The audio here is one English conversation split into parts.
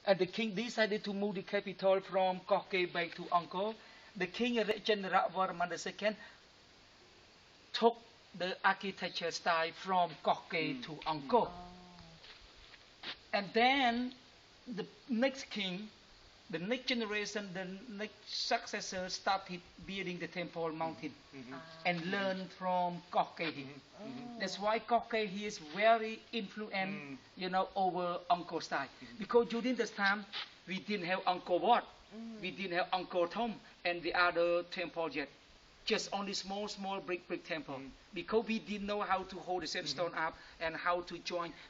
And the king decided to move the capital from Koke back to Angkor. The king Chendravarman II took the architecture style from Koke to Angkor. And then the next king, the next generation, the next successor started building the temple mountain and learned from Koke. That's why Koke is very influent, over Angkor style. Because during this time, we didn't have Angkor Wat, we didn't have Angkor Thom, and the other temple yet. Just only small brick temple. Because we didn't know how to hold the sandstone up and how to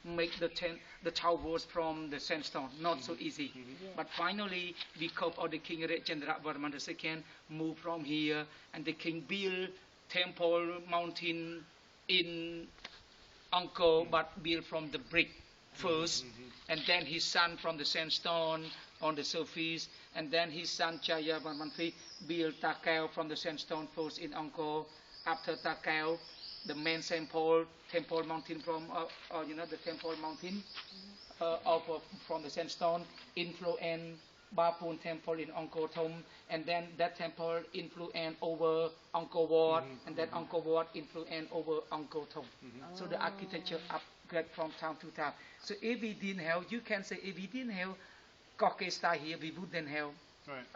make the towers from the sandstone. Not so easy. But finally, because of the king Chendravarman II moved from here, and the king built temple mountain in Angkor, but built from the brick first, and then his son from the sandstone on the surface, and then his son Jayavarman built Takeo from the sandstone first in Angkor. After Takeo, the main temple mountain from the temple mountain from the sandstone influenced Bapun temple in Angkor Thom, and then that temple influenced over Angkor Wat, and then Angkor Wat influenced over Angkor Thom. So the architecture upgrade from time to time. So if we didn't have, you can say if we didn't have Koke style here, we wouldn't have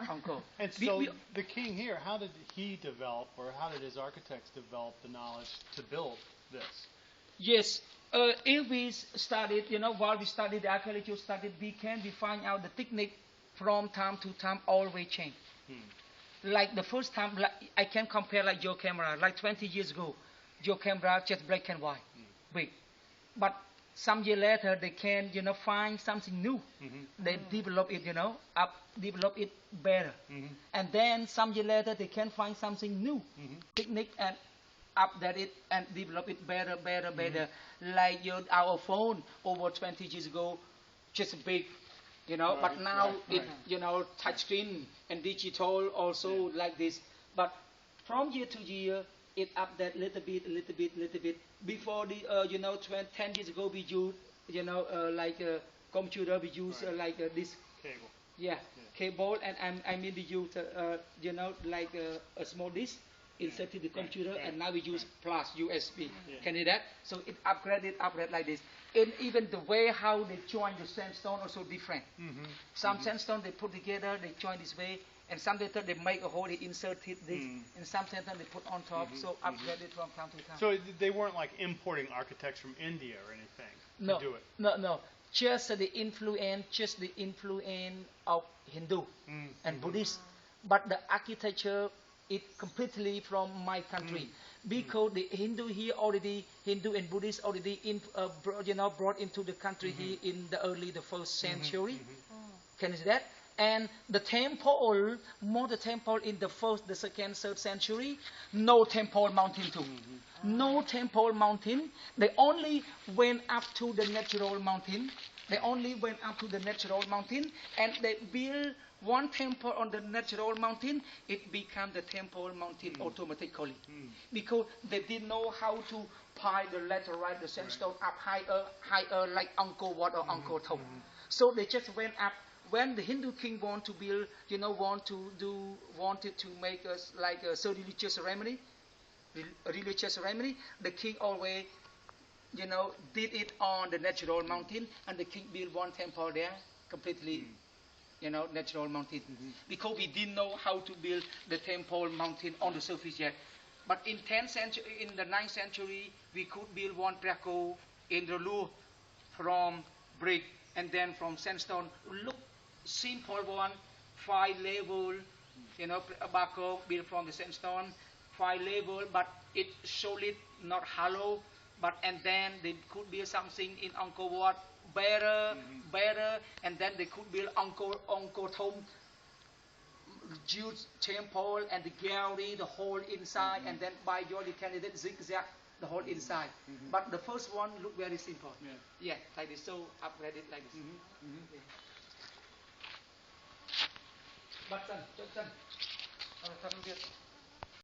Angkor. And so the king here, how did he develop, or how did his architects develop the knowledge to build this? Yes, if we studied, while we studied the archaeological study, we find out the technique from time to time always change. Like the first time, I can compare like your camera, like 20 years ago, your camera just black and white, big. But some year later, they can, find something new. They develop it, develop it better. And then some year later, they can find something new, technique, and update it and develop it better. Like our phone over 20 years ago, just big, but now it, touch screen and digital also like this. But from year to year, it update little bit. Before the, 10 years ago, we use, like a computer, we use like this cable. Yeah, cable, and I mean we use, like a small disk inserted the computer, and now we use plus USB. Can you that? So it upgrade like this. And even the way how they join the sandstone also different. Some sandstone they put together, they join this way, and some later they make a hole, they inserted this, and some sandstone they put on top. So upgrade it from time to time. So they weren't like importing architects from India or anything to do it. No. Just the influence of Hindu and Buddhist, but the architecture is completely from my country, because the Hindu and Buddhist already brought into the country here in the first century. Can you see that? And the temple, more the temple in the first, the second, third century, no temple mountain too. No temple mountain. They only went up to the natural mountain. And they built one temple on the natural mountain. It became the temple mountain automatically. Because they didn't know how to pile the laterite, the sandstone up higher like Angkor Wat or Angkor Thom. So they just went up. When the Hindu king want to build, wanted to make us like a religious ceremony, the king always, did it on the natural mountain, and the king built one temple there, completely, natural mountain. Because we didn't know how to build the temple mountain on the surface yet. But in the 9th century, we could build one Praco in the Louvre from brick and then from sandstone. Look, simple one, 5 level, Baco built from the sandstone, 5 level, but it solid, not hollow. And then they could build something in Angkor Wat better, and then they could build Angkor Thom, huge temple and the gallery, the whole inside, and then by your candidate zigzag the whole inside. But the first one look very simple. Yeah, like this. So upgrade it like this. But